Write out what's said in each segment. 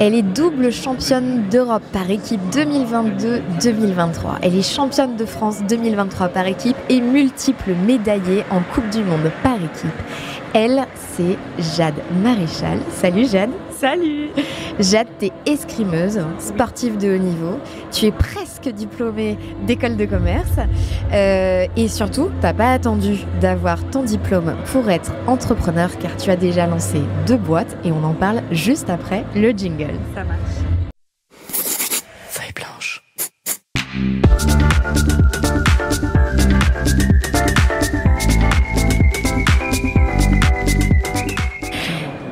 Elle est double championne d'Europe par équipe 2022-2023. Elle est championne de France 2023 par équipe et multiple médaillée en Coupe du Monde par équipe. Elle, c'est Jade Maréchal. Salut Jade. Salut. Jade, t'es escrimeuse, sportive de haut niveau. Tu es presque diplômée d'école de commerce. Et surtout, t'as pas attendu d'avoir ton diplôme pour être entrepreneur car tu as déjà lancé 2 boîtes et on en parle juste après le jingle. Ça marche. Feuille blanche.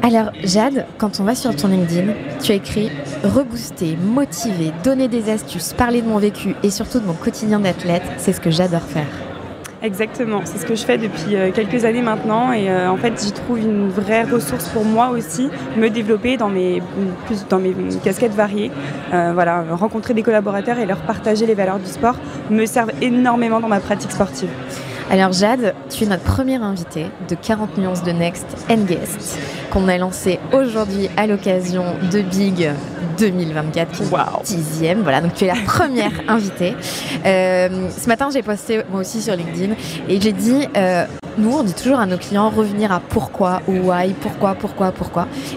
Alors Jade, quand on va sur ton LinkedIn, tu as écrit « Rebooster, motiver, donner des astuces, parler de mon vécu et surtout de mon quotidien d'athlète, c'est ce que j'adore faire ». Exactement, c'est ce que je fais depuis quelques années maintenant et en fait j'y trouve une vraie ressource pour moi aussi, me développer dans mes casquettes variées. Rencontrer des collaborateurs et leur partager les valeurs du sport me servent énormément dans ma pratique sportive. Alors Jade, tu es notre première invitée de 40 nuances de Next and Guest qu'on a lancé aujourd'hui à l'occasion de Big 2024, qui est le 10e. Voilà, donc tu es la première invitée. Ce matin, j'ai posté moi aussi sur LinkedIn et j'ai dit, nous, on dit toujours à nos clients revenir à pourquoi, why, pourquoi.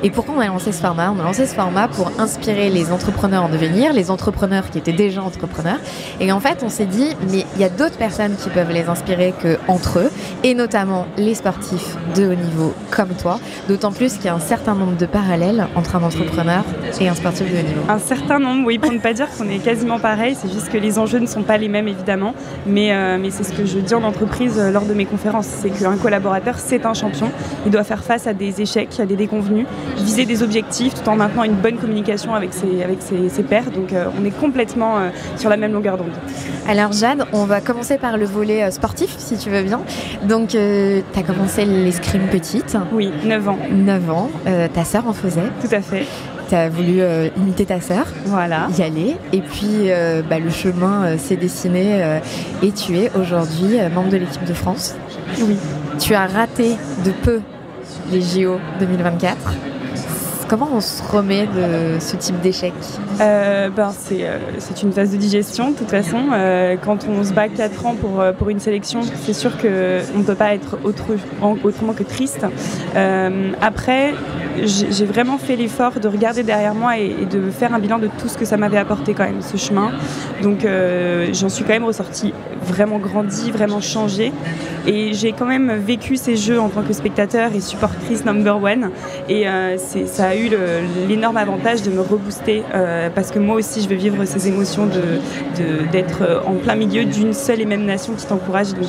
Et pourquoi on a lancé ce format ? On a lancé ce format pour inspirer les entrepreneurs en devenir, les entrepreneurs qui étaient déjà entrepreneurs. Et en fait, on s'est dit, mais il y a d'autres personnes qui peuvent les inspirer qu'entre eux, et notamment les sportifs de haut niveau comme toi, d'autant plus qu'il y a un certain nombre de parallèles entre un entrepreneur et un sportif de haut niveau. Un certain nombre, oui, pour ne pas dire qu'on est quasiment pareil, c'est juste que les enjeux ne sont pas les mêmes évidemment, mais c'est ce que je dis en entreprise lors de mes conférences, c'est qu'un collaborateur, c'est un champion, il doit faire face à des échecs, à des déconvenus, viser des objectifs tout en maintenant une bonne communication avec ses pairs, donc on est complètement sur la même longueur d'onde. Alors Jade, on va commencer par le volet sportif, si tu veux bien. Donc, tu as commencé l'escrime petite. Oui, 9 ans. 9 ans. Ta sœur en faisait. Tout à fait. Tu as voulu imiter ta sœur, voilà. Y aller. Et puis, le chemin s'est dessiné et tu es aujourd'hui membre de l'équipe de France. Oui. Tu as raté de peu les JO 2024. Comment on se remet de ce type d'échec ? C'est une phase de digestion de toute façon. Quand on se bat 4 ans pour une sélection, c'est sûr qu'on ne peut pas être autrement que triste. Après, j'ai vraiment fait l'effort de regarder derrière moi et de faire un bilan de tout ce que ça m'avait apporté quand même, ce chemin. Donc j'en suis quand même ressortie vraiment grandie, vraiment changée. Et j'ai quand même vécu ces jeux en tant que spectateur et supportrice number one. Et ça a eu l'énorme avantage de me rebooster parce que moi aussi je veux vivre ces émotions d'être en plein milieu d'une seule et même nation qui t'encourage. Donc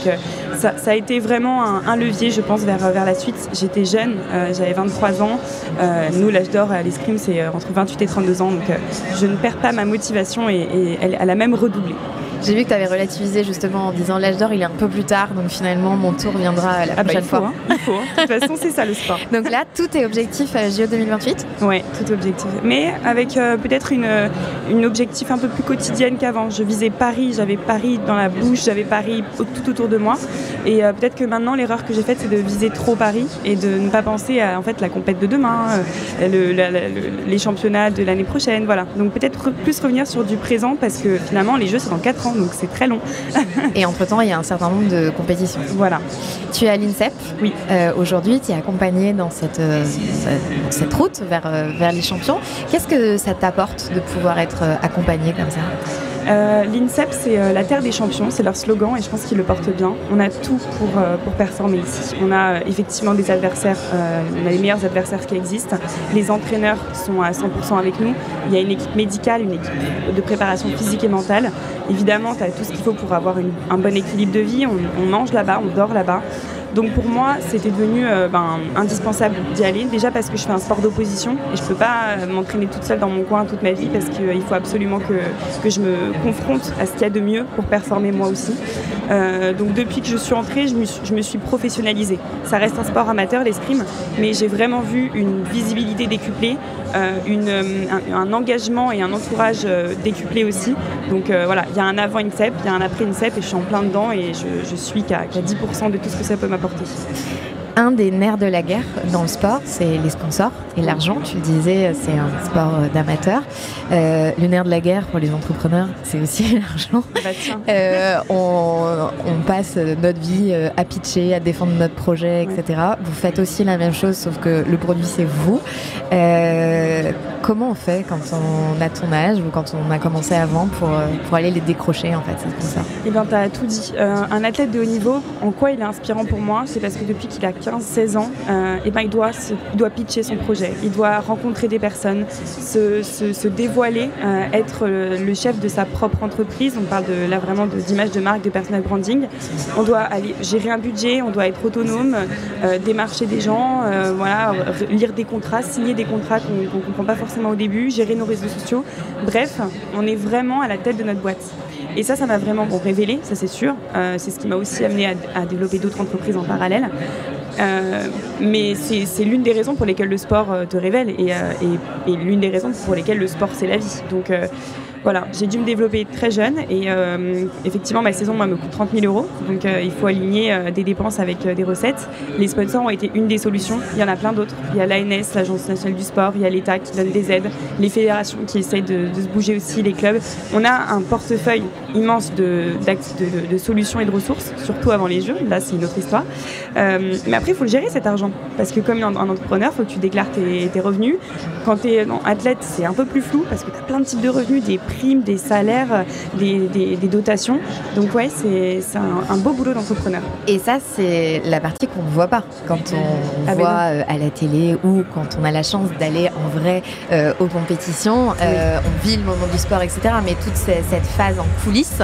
ça a été vraiment un levier, je pense, vers la suite. J'étais jeune, j'avais 23 ans. Nous, l'âge d'or à l'escrime, c'est entre 28 et 32 ans. Donc je ne perds pas ma motivation et elle a même redoublé. J'ai vu que tu avais relativisé justement en disant l'âge d'or il est un peu plus tard, donc finalement mon tour viendra la prochaine fois. Il faut. De toute façon, c'est ça le sport. Donc là, tout est objectif à JO 2028 ? Oui, tout est objectif. Mais avec peut-être une objectif un peu plus quotidienne qu'avant. Je visais Paris, j'avais Paris dans la bouche, j'avais Paris tout autour de moi. Et peut-être que maintenant, l'erreur que j'ai faite, c'est de viser trop Paris et de ne pas penser à en fait, la compète de demain, les championnats de l'année prochaine. Voilà. Donc peut-être plus revenir sur du présent parce que finalement, les Jeux, c'est dans 4 ans. Donc c'est très long. Et entre-temps, il y a un certain nombre de compétitions. Voilà. Tu es à l'INSEP. Oui. Aujourd'hui, tu es accompagnée dans cette route vers les champions. Qu'est-ce que ça t'apporte de pouvoir être accompagnée comme ça ? L'INSEP, c'est la terre des champions, c'est leur slogan et je pense qu'ils le portent bien. On a tout pour performer ici. On a effectivement des adversaires, on a les meilleurs adversaires qui existent. Les entraîneurs sont à 100% avec nous. Il y a une équipe médicale, une équipe de préparation physique et mentale. Évidemment, tu as tout ce qu'il faut pour avoir un bon équilibre de vie. On mange là-bas, on dort là-bas. Donc pour moi, c'était devenu indispensable d'y aller. Déjà parce que je fais un sport d'opposition et je ne peux pas m'entraîner toute seule dans mon coin toute ma vie parce qu'il faut absolument que je me confronte à ce qu'il y a de mieux pour performer moi aussi. Donc depuis que je suis entrée, je me suis professionnalisée. Ça reste un sport amateur, l'escrime, mais j'ai vraiment vu une visibilité décuplée, un engagement et un entourage décuplé aussi. Donc voilà, il y a un avant INSEP, il y a un après INSEP et je suis en plein dedans et je suis qu'à 10% de tout ce que ça peut m'apporter. Un des nerfs de la guerre dans le sport, c'est les sponsors et l'argent. Tu le disais, c'est un sport d'amateur. Le nerf de la guerre pour les entrepreneurs, c'est aussi l'argent. On passe notre vie à pitcher, à défendre notre projet, etc. Vous faites aussi la même chose, sauf que le produit, c'est vous. Comment on fait quand on a ton âge ou quand on a commencé avant pour aller les décrocher, en fait, c'est pour ça? Eh bien, tu as tout dit. Un athlète de haut niveau, en quoi il est inspirant pour moi? C'est parce que depuis qu'il a 15-16 ans, il doit pitcher son projet. Il doit rencontrer des personnes, se dévoiler, être le chef de sa propre entreprise. On parle là vraiment d'image de marque, de personal branding. On doit aller gérer un budget, on doit être autonome, démarcher des gens, lire des contrats, signer des contrats qu'on ne comprend pas forcément au début, gérer nos réseaux sociaux. Bref, on est vraiment à la tête de notre boîte. Et ça m'a vraiment révélé, ça c'est sûr. C'est ce qui m'a aussi amené à développer d'autres entreprises en parallèle. Mais c'est l'une des raisons pour lesquelles le sport te révèle et l'une des raisons pour lesquelles le sport c'est la vie. Donc voilà, j'ai dû me développer très jeune et effectivement ma saison me coûte 30 000 €. Donc il faut aligner des dépenses avec des recettes. Les sponsors ont été une des solutions. Il y en a plein d'autres. Il y a l'ANS, l'Agence nationale du sport, il y a l'État qui donne des aides, les fédérations qui essayent de se bouger aussi, les clubs. On a un portefeuille immense de solutions et de ressources, surtout avant les Jeux. Là, c'est une autre histoire. Mais après, il faut le gérer cet argent. Parce que comme un entrepreneur, il faut que tu déclares tes revenus. Quand tu es athlète, c'est un peu plus flou parce que tu as plein de types de revenus, des primes, des salaires, des dotations. Donc ouais, c'est un beau boulot d'entrepreneur. Et ça, c'est la partie qu'on ne voit pas quand on voit à la télé ou quand on a la chance d'aller en vrai aux compétitions. On vit le moment du sport, etc. Mais toute cette phase en coulisses,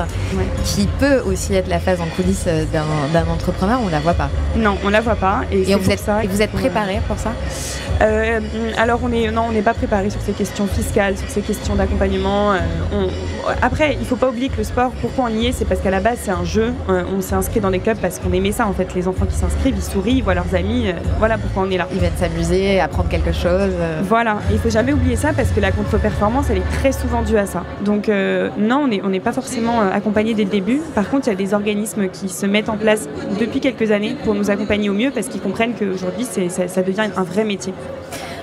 qui peut aussi être la phase en coulisses d'un entrepreneur, on ne la voit pas. Non, on ne la voit pas. Et vous êtes préparé pour ça? Alors on n'est pas préparé sur ces questions fiscales, sur ces questions d'accompagnement. Après, il ne faut pas oublier que le sport, pourquoi on y est, c'est parce qu'à la base c'est un jeu. On s'est inscrit dans des clubs parce qu'on aimait ça en fait. Les enfants qui s'inscrivent, ils sourient, ils voient leurs amis. Voilà pourquoi on est là. Ils viennent s'amuser, apprendre quelque chose. Voilà, il ne faut jamais oublier ça parce que la contre-performance, elle est très souvent due à ça. Donc non, on n'est pas forcément accompagné dès le début. Par contre, il y a des organismes qui se mettent en place depuis quelques années pour nous accompagner au mieux parce qu'ils comprennent qu'aujourd'hui ça devient un vrai métier.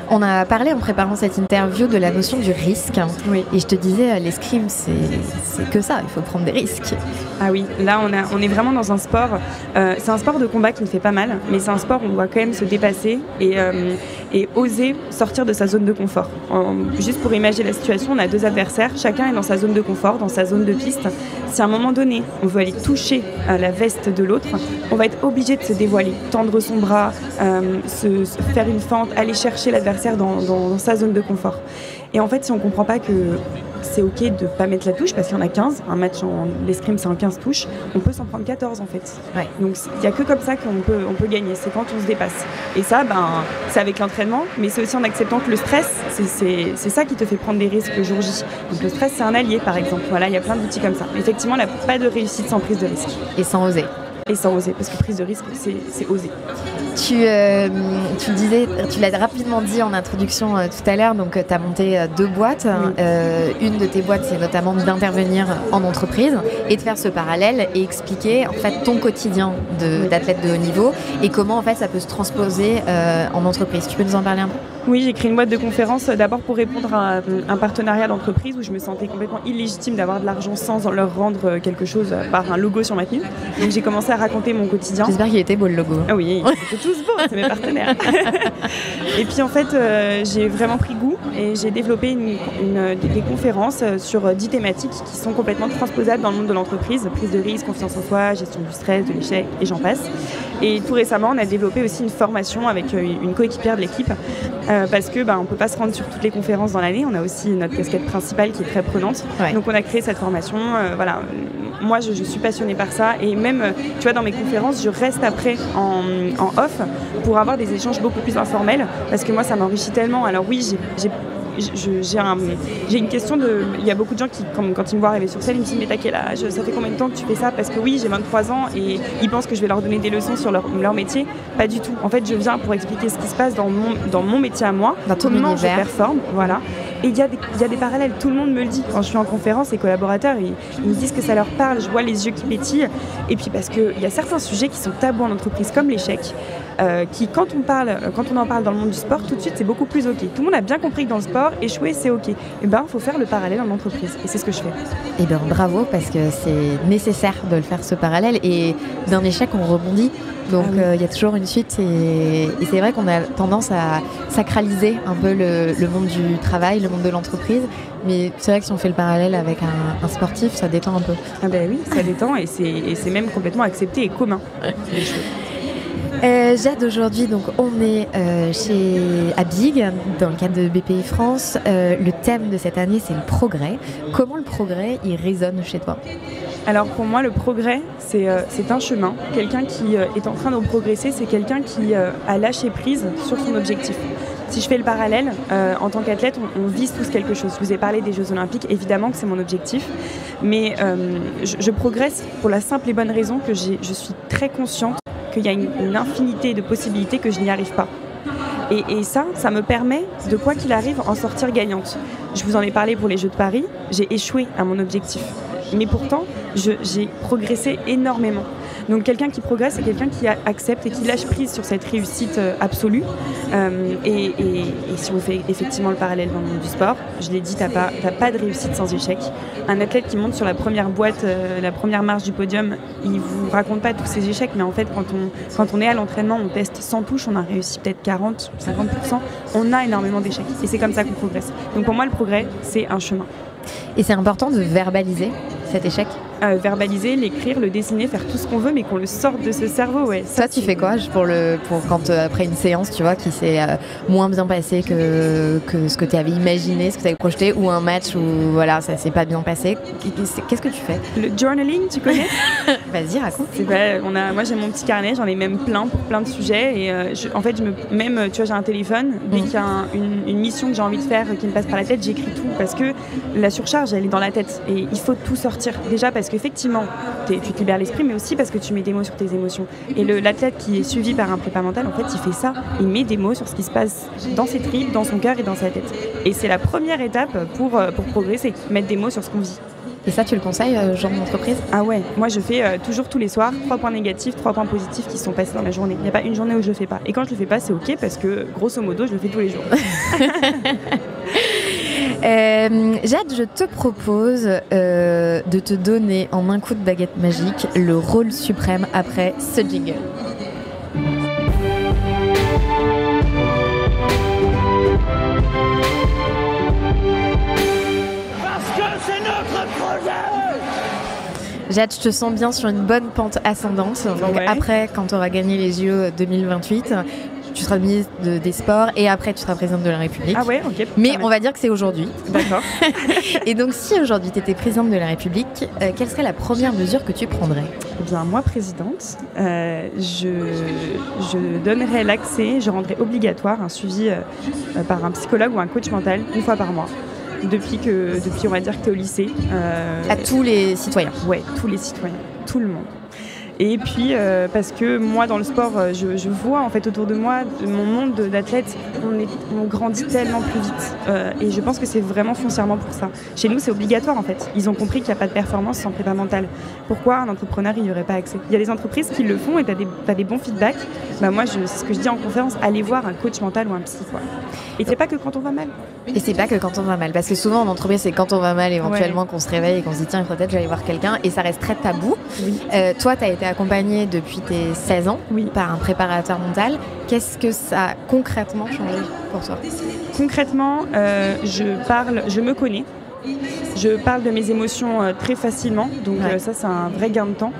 On a parlé en préparant cette interview de la notion du risque. Oui. Et je te disais, l'escrime, c'est que ça, il faut prendre des risques. Ah oui, là on est vraiment dans un sport, c'est un sport de combat qui me fait pas mal, mais c'est un sport où on doit quand même se dépasser et oser sortir de sa zone de confort. Juste pour imaginer la situation, on a deux adversaires, chacun est dans sa zone de confort, dans sa zone de piste. Si à un moment donné, on veut aller toucher la veste de l'autre, on va être obligé de se dévoiler, tendre son bras, se faire une fente, aller chercher l'adversaire dans sa zone de confort. Et en fait, si on ne comprend pas que c'est ok de ne pas mettre la touche, parce qu'il y en a 15, un match en l'escrime c'est en 15 touches, on peut s'en prendre 14 en fait. Ouais. Donc il n'y a que comme ça qu'on peut gagner, c'est quand on se dépasse. Et ça, c'est avec l'entraînement, mais c'est aussi en acceptant que le stress, c'est ça qui te fait prendre des risques le jour J. Donc le stress c'est un allié par exemple, voilà, il y a plein d'outils comme ça. Effectivement, il n'y a pas de réussite sans prise de risque. Et sans oser. Et sans oser, parce que prise de risque, c'est oser. Tu disais, tu l'as rapidement dit en introduction tout à l'heure, donc tu as monté 2 boîtes. Oui. Une de tes boîtes, c'est notamment d'intervenir en entreprise et de faire ce parallèle et expliquer en fait ton quotidien d'athlète de haut niveau et comment en fait ça peut se transposer en entreprise. Tu peux nous en parler un peu ? Oui, j'ai créé une boîte de conférences d'abord pour répondre à un partenariat d'entreprise où je me sentais complètement illégitime d'avoir de l'argent sans leur rendre quelque chose par un logo sur ma tenue. Donc j'ai commencé à raconter mon quotidien. J'espère qu'il était beau le logo. Ah oui, c'était tous beaux, c'est mes partenaires. Et puis en fait, j'ai vraiment pris goût et j'ai développé des conférences sur 10 thématiques qui sont complètement transposables dans le monde de l'entreprise. Prise de risque, confiance en soi, gestion du stress, de l'échec et j'en passe. Et tout récemment, on a développé aussi une formation avec une coéquipière de l'équipe parce que on peut pas se rendre sur toutes les conférences dans l'année. On a aussi notre casquette principale qui est très prenante. Ouais. Donc on a créé cette formation. Voilà. Moi, je suis passionnée par ça et même, tu vois, dans mes conférences, je reste après en off pour avoir des échanges beaucoup plus informels parce que moi, ça m'enrichit tellement. Alors oui, j'ai une question il y a beaucoup de gens qui, quand ils me voient arriver sur scène, ils me disent mais t'as quel âge, ça fait combien de temps que tu fais ça? Parce que oui, j'ai 23 ans et ils pensent que je vais leur donner des leçons sur leur métier. Pas du tout. En fait, je viens pour expliquer ce qui se passe dans mon métier à moi, dans ton comment univers. Je performe, voilà. Et il y a des parallèles, tout le monde me le dit. Quand je suis en conférence, les collaborateurs, ils me disent que ça leur parle, je vois les yeux qui pétillent. Et puis parce qu'il y a certains sujets qui sont tabous en entreprise, comme l'échec, qui, quand on en parle dans le monde du sport, tout de suite, c'est beaucoup plus OK. Tout le monde a bien compris que dans le sport, échouer, c'est OK. Et ben, il faut faire le parallèle en entreprise. Et c'est ce que je fais. Eh bien, bravo, parce que c'est nécessaire de le faire, ce parallèle. Et d'un échec, on rebondit. Donc, il y a toujours une suite. Et c'est vrai qu'on a tendance à sacraliser un peu le monde du travail, le monde de l'entreprise. Mais c'est vrai que si on fait le parallèle avec un sportif, ça détend un peu. Ah ben oui, ça détend et c'est même complètement accepté et commun. Jade, aujourd'hui, donc on est à Big, dans le cadre de BPI France. Le thème de cette année, c'est le progrès. Comment le progrès, il résonne chez toi ? Alors pour moi, le progrès, c'est un chemin. Quelqu'un qui est en train de progresser, c'est quelqu'un qui a lâché prise sur son objectif. Si je fais le parallèle, en tant qu'athlète, on vise tous quelque chose. Je vous ai parlé des Jeux Olympiques, évidemment que c'est mon objectif, mais je progresse pour la simple et bonne raison que je suis très consciente qu'il y a une infinité de possibilités que je n'y arrive pas. Et ça me permet de, quoi qu'il arrive, en sortir gagnante. Je vous en ai parlé pour les Jeux de Paris, j'ai échoué à mon objectif. Mais pourtant, j'ai progressé énormément. Donc quelqu'un qui progresse, c'est quelqu'un qui accepte et qui lâche prise sur cette réussite absolue. Et si on fait effectivement le parallèle dans le monde du sport, je l'ai dit, t'as pas de réussite sans échec. Un athlète qui monte sur la première boîte, la première marche du podium, il vous raconte pas tous ses échecs, mais en fait quand on est à l'entraînement, on teste 100 touches, on a réussi peut-être 40, 50%, on a énormément d'échecs. Et c'est comme ça qu'on progresse. Donc pour moi, le progrès, c'est un chemin. Et c'est important de verbaliser cet échec ? Verbaliser, l'écrire, le dessiner, faire tout ce qu'on veut, mais qu'on le sorte de ce cerveau. Ouais. Toi, tu fais quoi pour quand après une séance, tu vois, qui s'est moins bien passée que ce que tu avais imaginé, ce que tu avais projeté, ou un match où voilà, ça s'est pas bien passé. Qu'est-ce que tu fais ? Le journaling, tu connais ? Vas-y, raconte. Moi, j'ai mon petit carnet, j'en ai même plein pour plein de sujets. Et en fait, tu vois, j'ai un téléphone. Dès qu'il y a une mission que j'ai envie de faire qui me passe par la tête, j'écris tout parce que la surcharge, elle est dans la tête et il faut tout sortir. Déjà parce qu'effectivement, tu te libères l'esprit, mais aussi parce que tu mets des mots sur tes émotions. Et l'athlète qui est suivi par un prépa mental, en fait, il fait ça. Il met des mots sur ce qui se passe dans ses tripes, dans son cœur et dans sa tête. Et c'est la première étape pour progresser, mettre des mots sur ce qu'on vit. Et ça, tu le conseilles, genre d'entreprise ? Ah ouais, moi je fais toujours tous les soirs 3 points négatifs, 3 points positifs qui sont passés dans la journée. Il n'y a pas une journée où je le fais pas. Et quand je le fais pas, c'est ok parce que grosso modo, je le fais tous les jours. Jade, je te propose de te donner en un coup de baguette magique le rôle suprême après ce jingle. Jade, je te sens bien sur une bonne pente ascendante. Donc ouais. Après, quand tu auras gagné les JO 2028, tu seras ministre des Sports et après, tu seras présidente de la République. Ah ouais, ok. Mais on va dire que c'est aujourd'hui. D'accord. Et donc, si aujourd'hui, tu étais présidente de la République, quelle serait la première mesure que tu prendrais ? Eh bien, moi, présidente, je donnerais l'accès, je rendrais obligatoire un suivi par un psychologue ou un coach mental une fois par mois. Depuis on va dire que tu es au lycée. À tous les citoyens. Ouais, tous les citoyens, tout le monde. Et puis, parce que moi, dans le sport, je vois en fait autour de moi, mon monde d'athlète, on grandit tellement plus vite. Et je pense que c'est vraiment foncièrement pour ça. Chez nous, c'est obligatoire en fait. Ils ont compris qu'il n'y a pas de performance sans prépa mentale. Pourquoi un entrepreneur, il n'y aurait pas accès ? Il y a des entreprises qui le font et tu as des bons feedbacks. Bah, moi, c'est ce que je dis en conférence, allez voir un coach mental ou un psy, quoi. Et c'est pas que quand on va mal. Et c'est pas que quand on va mal, parce que souvent en entreprise, c'est quand on va mal éventuellement qu'on se réveille et qu'on se dit tiens, peut-être je vais aller voir quelqu'un, et ça reste très tabou. Oui. Toi, tu as été accompagnée depuis tes 16 ans par un préparateur mental. Qu'est-ce que ça a concrètement changé pour toi ? Concrètement, je me connais. Je parle de mes émotions très facilement, donc ça c'est un vrai gain de temps.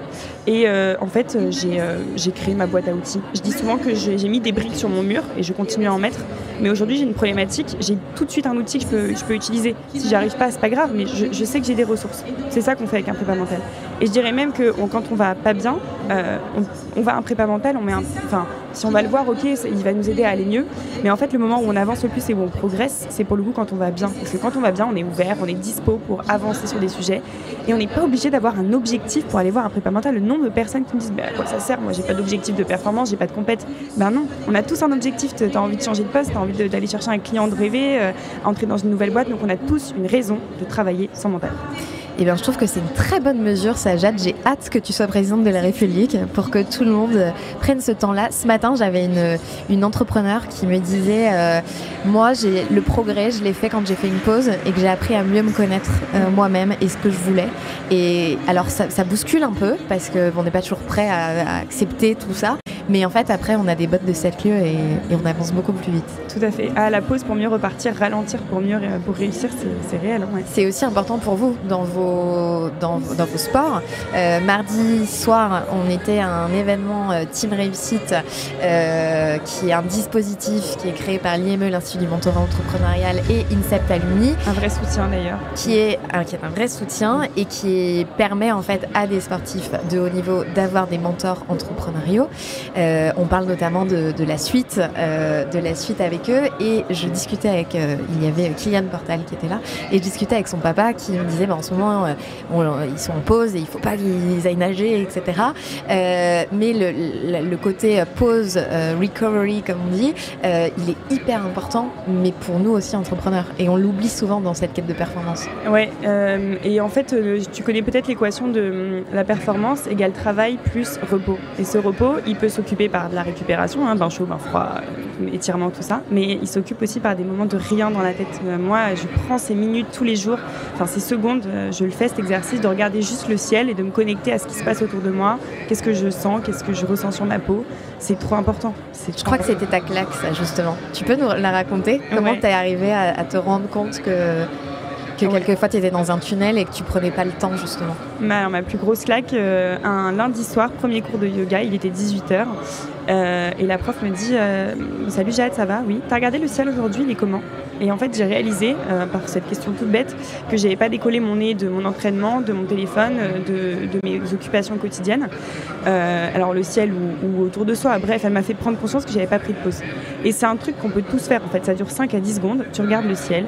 Et en fait, j'ai créé ma boîte à outils. Je dis souvent que j'ai mis des briques sur mon mur et je continue à en mettre. Mais aujourd'hui, j'ai une problématique. J'ai tout de suite un outil que je peux utiliser. Si j'y arrive pas, c'est pas grave, mais je sais que j'ai des ressources. C'est ça qu'on fait avec un prépa mental. Et je dirais même que quand on va pas bien, on va à un prépa mental, Si on va le voir, ok, il va nous aider à aller mieux. Mais en fait, le moment où on avance le plus et où on progresse, c'est pour le coup quand on va bien. Parce que quand on va bien, on est ouvert, on est dispo pour avancer sur des sujets. Et on n'est pas obligé d'avoir un objectif pour aller voir un prépa mental. Le nombre de personnes qui me disent, à quoi ça sert? Moi, j'ai pas d'objectif de performance, j'ai pas de compète. Ben non, on a tous un objectif. T'as envie de changer de poste, t'as envie d'aller chercher un client de rêver, entrer dans une nouvelle boîte. Donc on a tous une raison de travailler son mental. Eh bien, je trouve que c'est une très bonne mesure, ça, Jade. J'ai hâte que tu sois présidente de la République pour que tout le monde prenne ce temps-là. Ce matin, j'avais une entrepreneur qui me disait moi, le progrès, je l'ai fait quand j'ai fait une pause et que j'ai appris à mieux me connaître moi-même et ce que je voulais. Et alors, ça bouscule un peu parce qu'on n'est pas toujours prêt à accepter tout ça. Mais en fait, après, on a des bottes de 7 lieues et on avance beaucoup plus vite. Tout à fait. À la pause pour mieux repartir, ralentir pour réussir, c'est réel. Ouais. C'est aussi important pour vous dans vos sports. Mardi soir, on était à un événement Team Réussite qui est un dispositif qui est créé par l'IME, l'Institut du mentorat entrepreneurial, et INSEP Alumni. Un vrai soutien d'ailleurs. Qui est un vrai soutien et qui permet en fait à des sportifs de haut niveau d'avoir des mentors entrepreneuriaux. On parle notamment de la suite avec eux, et je discutais avec il y avait Kylian Portal qui était là, et je discutais avec son papa qui me disait en ce moment ils sont en pause et il faut pas qu'ils aillent nager, etc. Mais le côté pause, recovery comme on dit, il est hyper important, mais pour nous aussi entrepreneurs, et on l'oublie souvent dans cette quête de performance. Ouais, et en fait tu connais peut-être l'équation de la performance égale travail plus repos, et ce repos il peut s'occuper par de la récupération, bain chaud, bain froid, étirement, tout ça, mais il s'occupe aussi par des moments de rien dans la tête. Moi, je prends ces minutes tous les jours, ces secondes, je le fais cet exercice de regarder juste le ciel et de me connecter à ce qui se passe autour de moi, qu'est-ce que je sens, qu'est-ce que je ressens sur ma peau. C'est trop important. Je crois que c'était ta claque, ça, justement. Tu peux nous la raconter? Comment t'es arrivée à te rendre compte que quelquefois tu étais dans un tunnel et que tu prenais pas le temps, justement? Ma plus grosse claque, un lundi soir, premier cours de yoga, il était 18h, et la prof me dit salut Jade, ça va? Oui. T'as regardé le ciel aujourd'hui, il est comment? Et en fait, j'ai réalisé, par cette question toute bête, que j'avais pas décollé mon nez de mon entraînement, de mon téléphone, de mes occupations quotidiennes. Alors le ciel ou autour de soi, bref, elle m'a fait prendre conscience que j'avais pas pris de pause. Et c'est un truc qu'on peut tous faire, en fait. Ça dure 5 à 10 secondes. Tu regardes le ciel,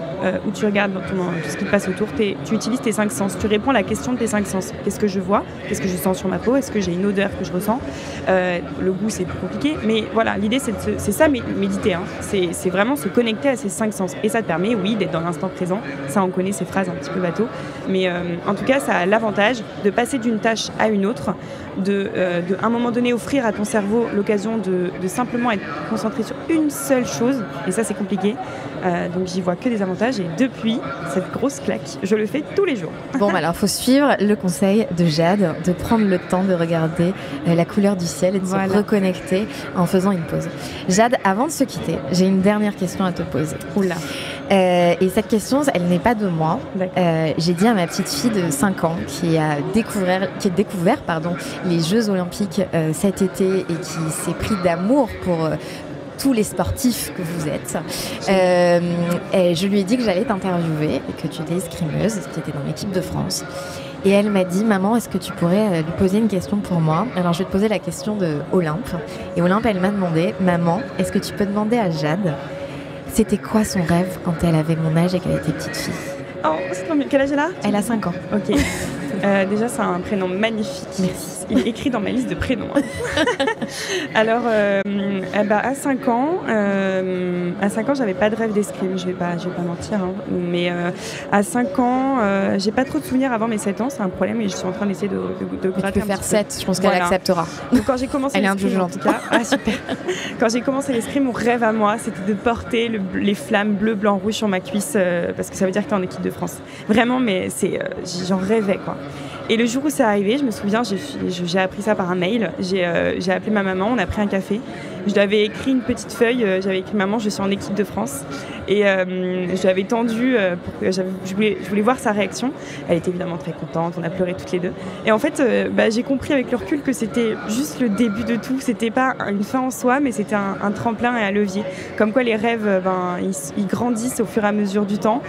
ou tu regardes tout ce qui te passe autour. Tu utilises tes 5 sens. Tu réponds à la question de tes 5 sens. Qu'est-ce que je vois? Qu'est-ce que je sens sur ma peau? Est-ce que j'ai une odeur que je ressens? Le goût, c'est plus compliqué. Mais voilà, l'idée, c'est ça, méditer. C'est vraiment se connecter à ces 5 sens. Et ça te permet, oui, d'être dans l'instant présent. Ça, on connaît ces phrases un petit peu bateau. Mais en tout cas, ça a l'avantage de passer d'une tâche à une autre, de à un moment donné offrir à ton cerveau l'occasion de simplement être concentré sur une seule chose. Et ça, c'est compliqué. Donc, j'y vois que des avantages. Et depuis cette grosse claque, je le fais tous les jours. Bon, alors, il faut suivre le conseil de Jade, de prendre le temps de regarder la couleur du ciel et de se reconnecter en faisant une pause. Jade, avant de se quitter, j'ai une dernière question à te poser. Oula. Et cette question, elle n'est pas de moi. J'ai dit à ma petite fille de 5 ans qui a découvert les Jeux Olympiques cet été et qui s'est pris d'amour pour tous les sportifs que vous êtes. Et je lui ai dit que j'allais t'interviewer et que tu étais escrimeuse, que tu étais dans l'équipe de France. Et elle m'a dit, maman, est-ce que tu pourrais lui poser une question pour moi? Alors je vais te poser la question de Olympe. Et Olympe, elle m'a demandé, maman, est-ce que tu peux demander à Jade c'était quoi son rêve quand elle avait mon âge et qu'elle était petite fille? Oh, c'est trop bien. Quel âge elle a? Elle a 5 ans. Ok. Déjà, c'est un prénom magnifique. Merci. Il est écrit dans ma liste de prénoms. Alors, à 5 ans, j'avais pas de rêve d'escrime. Je vais pas mentir. Mais à 5 ans, j'ai pas trop de souvenirs avant mes 7 ans. C'est un problème et je suis en train d'essayer de gratter. Tu peux faire 7, je pense qu'elle acceptera. Donc, quand j'ai commencé l'escrime, en tout cas. Ah, super. Quand j'ai commencé l'escrime, mon rêve à moi, c'était de porter les flammes bleu, blanc, rouge sur ma cuisse parce que ça veut dire que t'es en équipe de France. Vraiment, mais j'en rêvais, quoi. Et le jour où c'est arrivé, je me souviens, j'ai appris ça par un mail. J'ai appelé ma maman, on a pris un café. Je lui avais écrit une petite feuille, j'avais écrit maman, je suis en équipe de France. Et je lui avais tendu pour que je voulais voir sa réaction. Elle était évidemment très contente, on a pleuré toutes les deux. Et en fait, j'ai compris avec le recul que c'était juste le début de tout. C'était pas une fin en soi, mais c'était un tremplin et un levier. Comme quoi les rêves, ils grandissent au fur et à mesure du temps,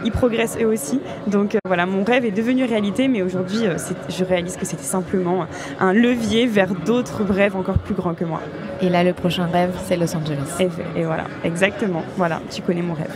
ils progressent eux aussi. Donc voilà, mon rêve est devenu réalité, mais aujourd'hui, je réalise que c'était simplement un levier vers d'autres rêves encore plus grands que moi. Et là, le prochain rêve, c'est Los Angeles. Et voilà, exactement. Voilà, tu connais mon rêve.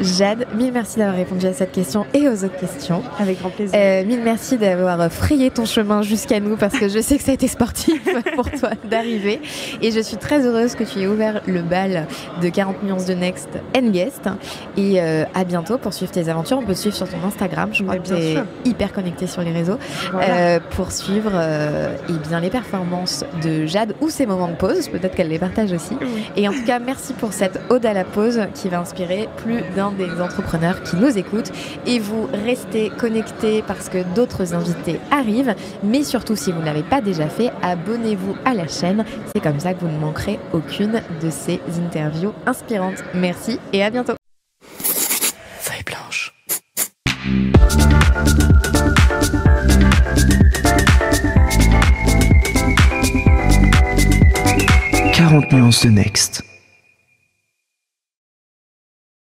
Jade, mille merci d'avoir répondu à cette question et aux autres questions. Avec grand plaisir. Mille merci d'avoir frayé ton chemin jusqu'à nous parce que je sais que ça a été sportif pour toi d'arriver. Et je suis très heureuse que tu aies ouvert le bal de 40 nuances de Next and Guest. Et à bientôt pour suivre tes aventures. On peut te suivre sur ton Instagram. Je crois que tu es hyper connecté sur les réseaux. Voilà. Pour suivre bien, les performances de Jade ou ses moments de pause. Peut-être qu'elle les partage aussi. Et en tout cas, merci pour cette ode à la pause qui va inspirer plus d'un des entrepreneurs qui nous écoutent. Et vous restez connectés parce que d'autres invités arrivent. Mais surtout, si vous ne l'avez pas déjà fait, abonnez-vous à la chaîne. C'est comme ça que vous ne manquerez aucune de ces interviews inspirantes. Merci et à bientôt. Feuille blanche. 40 nuances de Next.